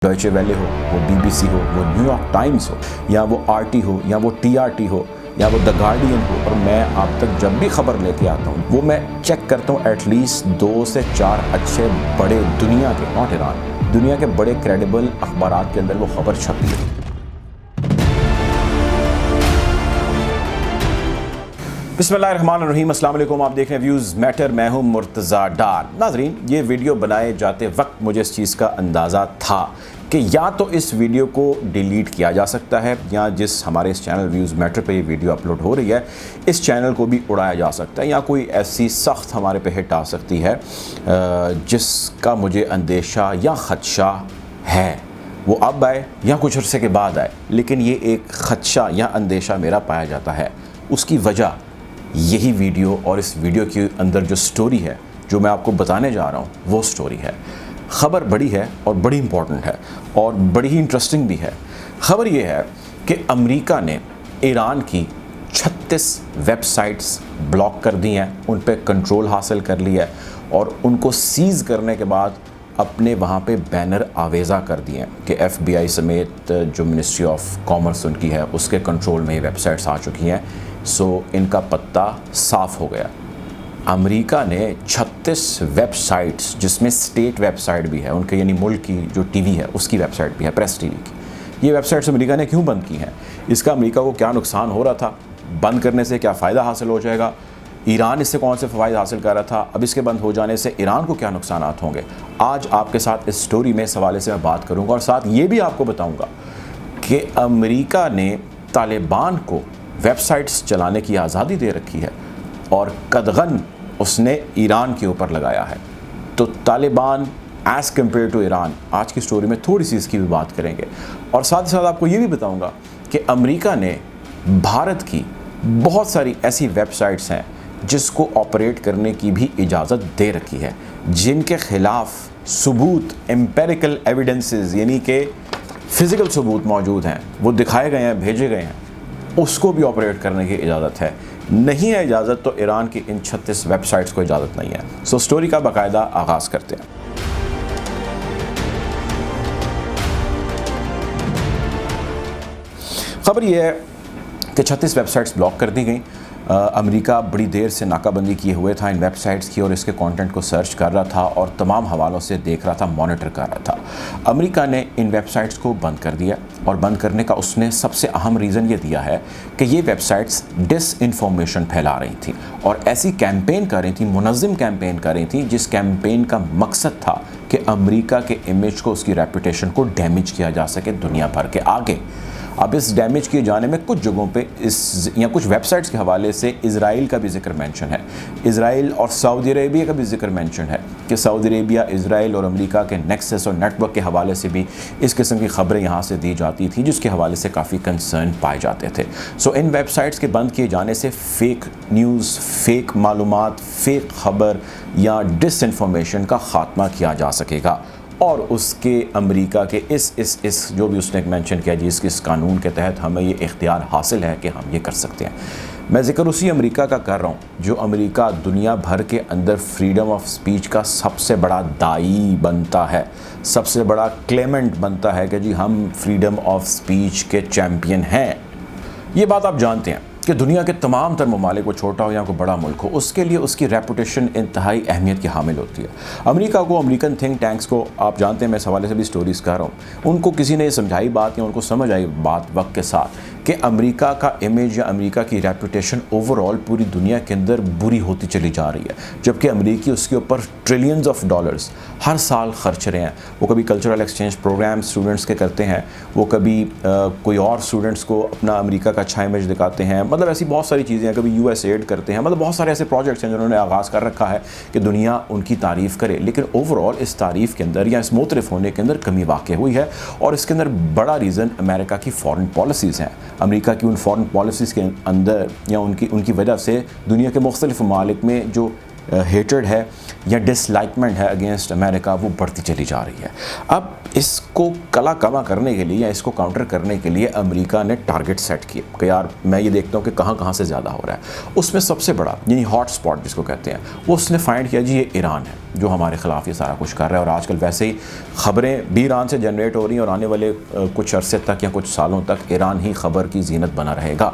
ڈوائچے ویلے ہو، وہ BBC ہو، وہ نیو یارک ٹائمز ہو، یا وہ RT ہو، یا وہ TRT ہو، یا وہ دا گارڈین ہو، اور میں آپ تک جب بھی خبر لے کے آتا ہوں وہ میں چیک کرتا ہوں ایٹ لیسٹ 2 سے 4 اچھے بڑے دنیا کے، ناٹ ایران، دنیا کے بڑے کریڈیبل اخبارات کے اندر وہ خبر چھپی ہے۔ بسم اللہ الرحمن الرحیم، السلام علیکم، آپ دیکھ رہے ہیں ویوز میٹر، میں ہوں مرتضیٰ ڈار۔ ناظرین، یہ ویڈیو بنائے جاتے وقت مجھے اس چیز کا اندازہ تھا کہ یا تو اس ویڈیو کو ڈیلیٹ کیا جا سکتا ہے، یا جس ہمارے اس چینل ویوز میٹر پہ یہ ویڈیو اپلوڈ ہو رہی ہے اس چینل کو بھی اڑایا جا سکتا ہے، یا کوئی ایسی سخت ہمارے پہ ہٹ آ سکتی ہے جس کا مجھے اندیشہ یا خدشہ ہے۔ وہ اب آئے یا کچھ عرصے کے بعد آئے، لیکن یہ ایک خدشہ یا اندیشہ میرا پایا جاتا ہے۔ اس کی وجہ یہی ویڈیو اور اس ویڈیو کے اندر جو سٹوری ہے جو میں آپ کو بتانے جا رہا ہوں وہ سٹوری ہے۔ خبر بڑی ہے اور بڑی امپورٹنٹ ہے اور بڑی ہی انٹرسٹنگ بھی ہے۔ خبر یہ ہے کہ امریکہ نے ایران کی 36 ویب سائٹس بلاک کر دی ہیں، ان پہ کنٹرول حاصل کر لیا ہے، اور ان کو سیز کرنے کے بعد اپنے وہاں پہ بینر آویزہ کر دیے ہیں کہ FBI سمیت جو منسٹری آف کامرس ان کی ہے اس کے کنٹرول میں یہ ویب سائٹس آ چکی ہیں، سو ان کا پتہ صاف ہو گیا۔ امریکہ نے 36 ویب سائٹس، جس میں سٹیٹ ویب سائٹ بھی ہے ان کے، یعنی ملک کی جو ٹی وی ہے اس کی ویب سائٹ بھی ہے، پریس TV کی، یہ ویب سائٹس امریکہ نے کیوں بند کی ہیں؟ اس کا امریکہ کو کیا نقصان ہو رہا تھا؟ بند کرنے سے کیا فائدہ حاصل ہو جائے گا؟ ایران اس سے کون سے فوائد حاصل کر رہا تھا؟ اب اس کے بند ہو جانے سے ایران کو کیا نقصانات ہوں گے؟ آج آپ کے ساتھ اس سٹوری میں اس حوالے سے میں بات کروں گا، اور ساتھ یہ بھی آپ کو بتاؤں گا کہ امریکہ نے طالبان کو ویب سائٹس چلانے کی آزادی دے رکھی ہے، اور قدغن اس نے ایران کے اوپر لگایا ہے۔ تو Taliban as compare to Iran, آج کی سٹوری میں تھوڑی سی اس کی بھی بات کریں گے، اور ساتھ ہی ساتھ آپ کو یہ بھی بتاؤں گا کہ امریکہ نے بھارت کی بہت ساری ایسی ویب سائٹس ہیں جس کو آپریٹ کرنے کی بھی اجازت دے رکھی ہے، جن کے خلاف ثبوت، امپیریکل ایویڈنسز، یعنی کہ فزیکل ثبوت موجود ہیں، وہ دکھائے گئے ہیں، بھیجے گئے ہیں، اس کو بھی آپریٹ کرنے کی اجازت ہے۔ نہیں ہے اجازت تو ایران کی ان 36 ویب سائٹس کو اجازت نہیں ہے۔ سو سٹوری کا باقاعدہ آغاز کرتے ہیں۔ خبر یہ ہے کہ 36 ویب سائٹس بلاک کر دی گئیں۔ امریکہ بڑی دیر سے ناکہ بندی کیے ہوئے تھا ان ویب سائٹس کی، اور اس کے کانٹینٹ کو سرچ کر رہا تھا اور تمام حوالوں سے دیکھ رہا تھا، مانیٹر کر رہا تھا۔ امریکہ نے ان ویب سائٹس کو بند کر دیا، اور بند کرنے کا اس نے سب سے اہم ریزن یہ دیا ہے کہ یہ ویب سائٹس ڈس انفارمیشن پھیلا رہی تھیں، اور ایسی کیمپین کر رہی تھیں، منظم کیمپین کر رہی تھیں، جس کیمپین کا مقصد تھا کہ امریکہ کے امیج کو، اس کی ریپوٹیشن کو ڈیمیج کیا جا سکے دنیا بھر کے آگے۔ اب اس ڈیمیج کیے جانے میں کچھ جگہوں پہ یا کچھ ویب سائٹس کے حوالے سے اسرائیل کا بھی ذکر مینشن ہے، اسرائیل اور سعودی عربیہ کا بھی ذکر مینشن ہے کہ سعودی عربیہ، اسرائیل اور امریکہ کے نیکسس اور نیٹ ورک کے حوالے سے بھی اس قسم کی خبریں یہاں سے دی جاتی تھیں، جس کے حوالے سے کافی کنسرن پائے جاتے تھے۔ سو ان ویب سائٹس کے بند کیے جانے سے فیک نیوز، فیک معلومات، فیک خبر یا ڈس انفارمیشن کا خاتمہ کیا جا سکے گا، اور اس کے امریکہ کے اس جو بھی اس نے مینشن کیا، جس اس قانون کے تحت ہمیں یہ اختیار حاصل ہے کہ ہم یہ کر سکتے ہیں۔ میں ذکر اسی امریکہ کا کر رہا ہوں جو امریکہ دنیا بھر کے اندر فریڈم آف سپیچ کا سب سے بڑا داعی بنتا ہے، سب سے بڑا کلیمنٹ بنتا ہے کہ جی ہم فریڈم آف سپیچ کے چیمپئن ہیں۔ یہ بات آپ جانتے ہیں کہ دنیا کے تمام تر ممالک کو، چھوٹا ہو یا کوئی بڑا ملک ہو، اس کے لیے اس کی ریپوٹیشن انتہائی اہمیت کی حامل ہوتی ہے۔ امریکہ کو، امریکن تھنک ٹینکس کو، آپ جانتے ہیں میں اس حوالے سے بھی سٹوریز کر رہا ہوں، ان کو کسی نے یہ سمجھائی بات یا ان کو سمجھ آئی بات وقت کے ساتھ کہ امریکہ کا امیج یا امریکہ کی ریپوٹیشن اوور آل پوری دنیا کے اندر بری ہوتی چلی جا رہی ہے، جبکہ امریکی اس کے اوپر ٹریلینز آف ڈالرز ہر سال خرچ رہے ہیں۔ وہ کبھی کلچرل ایکسچینج پروگرام اسٹوڈنٹس کے کرتے ہیں، وہ کبھی کوئی اور اسٹوڈنٹس کو اپنا امریکہ کا اچھا امیج دکھاتے ہیں، مطلب ایسی بہت ساری چیزیں ہیں، کبھی USAID کرتے ہیں، مطلب بہت سارے ایسے پروجیکٹس ہیں جنہوں نے آغاز کر رکھا ہے کہ دنیا ان کی تعریف کرے، لیکن اوور آل اس تعریف کے اندر یا اس معترف ہونے کے اندر کمی واقع ہوئی ہے، اور اس کے اندر بڑا ریزن امریکہ کی فارن پالیسیز ہیں۔ امریکہ کی ان فارن پالیسیز کے اندر یا ان کی وجہ سے دنیا کے مختلف ممالک میں جو ہیٹرڈ ہے یا ڈسلائکمنٹ ہے اگینسٹ امریکہ وہ بڑھتی چلی جا رہی ہے۔ اب اس کو کلا کما کرنے کے لیے یا اس کو کاؤنٹر کرنے کے لیے امریکہ نے ٹارگٹ سیٹ کیے کہ یار میں یہ دیکھتا ہوں کہ کہاں کہاں سے زیادہ ہو رہا ہے۔ اس میں سب سے بڑا یعنی ہاٹ سپاٹ جس کو کہتے ہیں وہ اس نے فائنڈ کیا جی یہ ایران ہے جو ہمارے خلاف یہ سارا کچھ کر رہا ہے، اور آج کل ویسے ہی خبریں بھی ایران سے جنریٹ ہو رہی ہیں اور آنے والے کچھ عرصے تک یا کچھ سالوں تک ایران ہی خبر کی زینت بنا رہے گا۔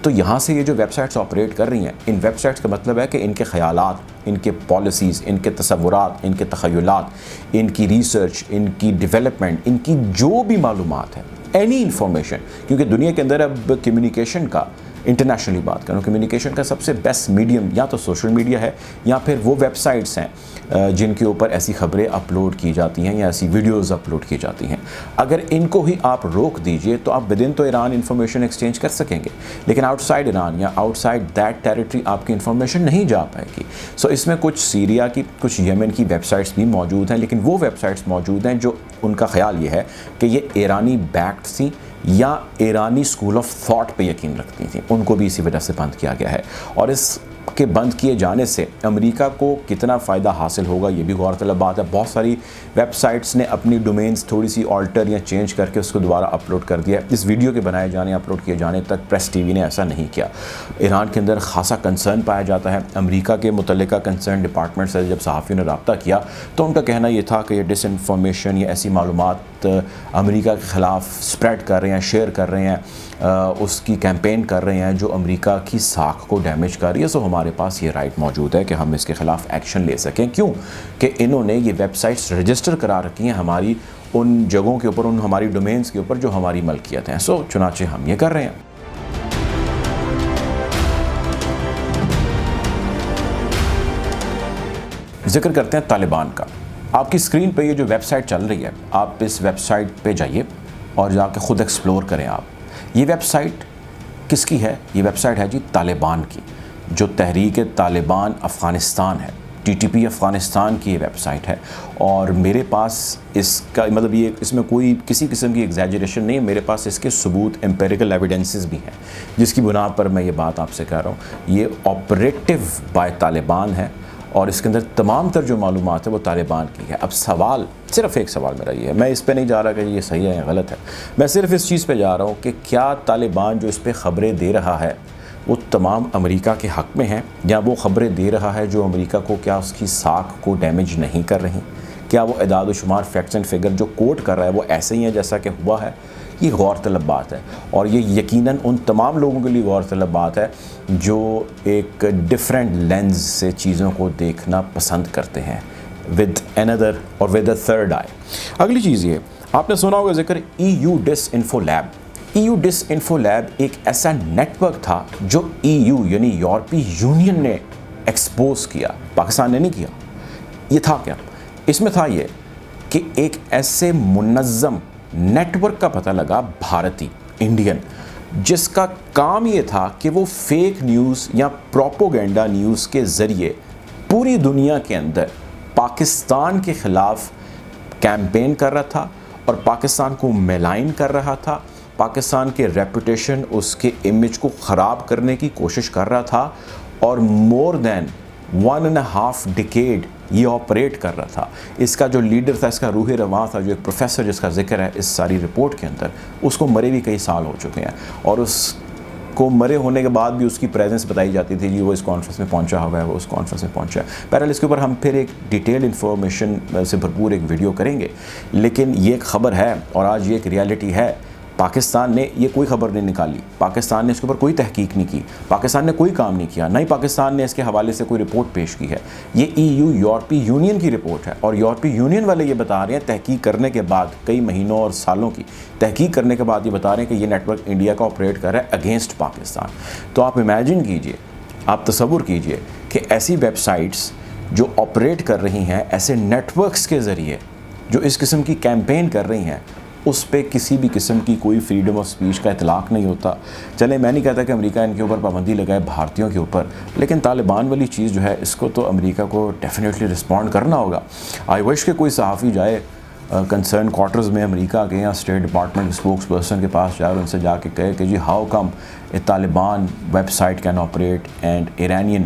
تو یہاں سے یہ جو ویب سائٹس آپریٹ کر رہی ہیں، ان ویب سائٹس کا مطلب ہے کہ ان کے خیالات، ان کے پالیسیز، ان کے تصورات، ان کے تخیلات، ان کی ریسرچ، ان کی ڈیولپمنٹ، ان کی جو بھی معلومات ہے، اینی انفارمیشن، کیونکہ دنیا کے اندر اب کمیونیکیشن کا، انٹرنیشنلی بات کروں، کمیونیکیشن کا سب سے بیسٹ میڈیم یا تو سوشل میڈیا ہے یا پھر وہ ویب سائٹس ہیں جن کے اوپر ایسی خبریں اپلوڈ کی جاتی ہیں یا ایسی ویڈیوز اپلوڈ کی جاتی ہیں۔ اگر ان کو ہی آپ روک دیجئے تو آپ ودن تو ایران انفارمیشن ایکسچینج کر سکیں گے، لیکن آؤٹ سائڈ ایران یا آؤٹ سائڈ دیٹ ٹیریٹری آپ کی انفارمیشن نہیں جا پائے گی۔ سو اس میں کچھ سیریا کی، کچھ یمن کی ویب سائٹس بھی موجود ہیں، لیکن وہ ویب سائٹس موجود ہیں جو ان کا خیال یہ ہے کہ یہ ایرانی بیکڈ تھیں یا ایرانی اسکول آف تھاٹ پہ یقین رکھتی تھیں، ان کو بھی اسی وجہ سے بند کیا گیا ہے۔ اور اس کے بند کیے جانے سے امریکہ کو کتنا فائدہ حاصل ہوگا یہ بھی غور طلب بات ہے۔ بہت ساری ویب سائٹس نے اپنی ڈومینز تھوڑی سی آلٹر یا چینج کر کے اس کو دوبارہ اپلوڈ کر دیا۔ اس ویڈیو کے بنائے جانے، اپلوڈ کیے جانے تک پریس ٹی وی نے ایسا نہیں کیا۔ ایران کے اندر خاصا کنسرن پایا جاتا ہے۔ امریکہ کے متعلقہ کنسرن ڈپارٹمنٹ سے جب صحافیوں نے رابطہ کیا تو ان کا کہنا یہ تھا کہ یہ ڈس انفارمیشن یا ایسی معلومات امریکہ کے خلاف سپریڈ کر رہے ہیں، شیئر کر رہے ہیں، اس کی کیمپین کر رہے ہیں جو امریکہ کی ساکھ کو ڈیمیج کر رہی ہے۔ سو ہمارے پاس یہ رائٹ موجود ہے کہ ہم اس کے خلاف ایکشن لے سکیں۔ کیوں کہ انہوں نے یہ ویب سائٹس رجسٹر کرا رکھی ہیں ہماری ان جگہوں کے اوپر، ان ہماری ڈومینز کے اوپر جو ہماری ملکیت ہیں۔ سو چنانچہ ہم یہ کر رہے ہیں۔ ذکر کرتے ہیں طالبان کا۔ آپ کی اسکرین پہ یہ جو ویب سائٹ چل رہی ہے، آپ اس ویب سائٹ پہ جائیے اور جا کے خود ایکسپلور کریں آپ۔ یہ ویب سائٹ کس کی ہے؟ یہ ویب سائٹ ہے جی طالبان کی، جو تحریک طالبان افغانستان ہے، ٹی ٹی پی افغانستان کی یہ ویب سائٹ ہے۔ اور میرے پاس اس کا مطلب یہ اس میں کوئی کسی قسم کی ایگزیجریشن نہیں ہے، میرے پاس اس کے ثبوت امپیریکل ایویڈنسز بھی ہیں جس کی بنا پر میں یہ بات آپ سے کہہ رہا ہوں۔ یہ آپریٹو بائی طالبان ہے اور اس کے اندر تمام تر جو معلومات ہے وہ طالبان کی ہے۔ اب سوال، صرف ایک سوال میرا یہ ہے، میں اس پہ نہیں جا رہا کہ یہ صحیح ہے یا غلط ہے، میں صرف اس چیز پہ جا رہا ہوں کہ کیا طالبان جو اس پہ خبریں دے رہا ہے وہ تمام امریکہ کے حق میں ہیں، یا وہ خبریں دے رہا ہے جو امریکہ کو کیا اس کی ساکھ کو ڈیمیج نہیں کر رہی؟ کیا وہ اعداد و شمار، فیکٹس اینڈ فگر جو کوٹ کر رہا ہے وہ ایسے ہی ہیں جیسا کہ ہوا ہے؟ یہ غور طلب بات ہے، اور یہ یقیناً ان تمام لوگوں کے لیے غور طلب بات ہے جو ایک ڈفرینٹ لینز سے چیزوں کو دیکھنا پسند کرتے ہیں، ود another اور ود a third eye۔ اگلی چیز یہ، آپ نے سنا ہوگا ذکر ای یو ڈس انفو لیب۔ ای یو ڈس انفو لیب ایک ایسا نیٹ ورک تھا جو ای یو یعنی یورپی یونین نے ایکسپوز کیا، پاکستان نے نہیں کیا۔ یہ تھا کیا؟ اس میں تھا یہ کہ ایک ایسے منظم نیٹ ورک کا پتہ لگا، بھارتی، انڈین، جس کا کام یہ تھا کہ وہ فیک نیوز یا پروپوگنڈا نیوز کے ذریعے پوری دنیا کے اندر پاکستان کے خلاف کیمپین کر رہا تھا اور پاکستان کو میلائن کر رہا تھا، پاکستان کے ریپوٹیشن، اس کے امیج کو خراب کرنے کی کوشش کر رہا تھا، اور مور دین 1.5 ڈیکیڈ یہ آپریٹ کر رہا تھا۔ اس کا جو لیڈر تھا، اس کا روح رواں تھا، جو ایک پروفیسر جس کا ذکر ہے اس ساری رپورٹ کے اندر، اس کو مرے بھی کئی سال ہو چکے ہیں، اور اس کو مرے ہونے کے بعد بھی اس کی پریزنس بتائی جاتی تھی، جی وہ اس کانفرنس میں پہنچا ہوا ہے، وہ اس کانفرنس میں پہنچا ہے۔ بہرحال اس کے اوپر ہم پھر ایک ڈیٹیل انفارمیشن سے بھرپور ایک ویڈیو کریں گے، لیکن یہ ایک خبر ہے اور آج یہ ایک ریالٹی ہے۔ پاکستان نے یہ کوئی خبر نہیں نکالی، پاکستان نے اس کے اوپر کوئی تحقیق نہیں کی، پاکستان نے کوئی کام نہیں کیا، نہ ہی پاکستان نے اس کے حوالے سے کوئی رپورٹ پیش کی ہے۔ یہ ای یو، یورپی یونین کی رپورٹ ہے، اور یورپی یونین والے یہ بتا رہے ہیں تحقیق کرنے کے بعد، کئی مہینوں اور سالوں کی تحقیق کرنے کے بعد یہ بتا رہے ہیں کہ یہ نیٹ ورک انڈیا کا آپریٹ کر رہا ہے اگینسٹ پاکستان۔ تو آپ امیجن کیجئے، آپ تصور کیجئے کہ ایسی ویب سائٹس جو آپریٹ کر رہی ہیں ایسے نیٹ ورکس کے ذریعے، جو اس قسم کی کیمپین کر رہی ہیں، اس پہ کسی بھی قسم کی کوئی فریڈم آف سپیچ کا اطلاق نہیں ہوتا۔ چلیں میں نہیں کہتا کہ امریکہ ان کے اوپر پابندی لگائے بھارتیوں کے اوپر، لیکن طالبان والی چیز جو ہے اس کو تو امریکہ کو ڈیفینیٹلی رسپونڈ کرنا ہوگا۔ آئی وش کہ کوئی صحافی جائے کنسرن کوارٹرز میں امریکہ کے یا اسٹیٹ ڈپارٹمنٹ اسپوکس پرسن کے پاس جائے اور ان سے جا کے کہے کہ جی how come a Taliban website can operate and Iranian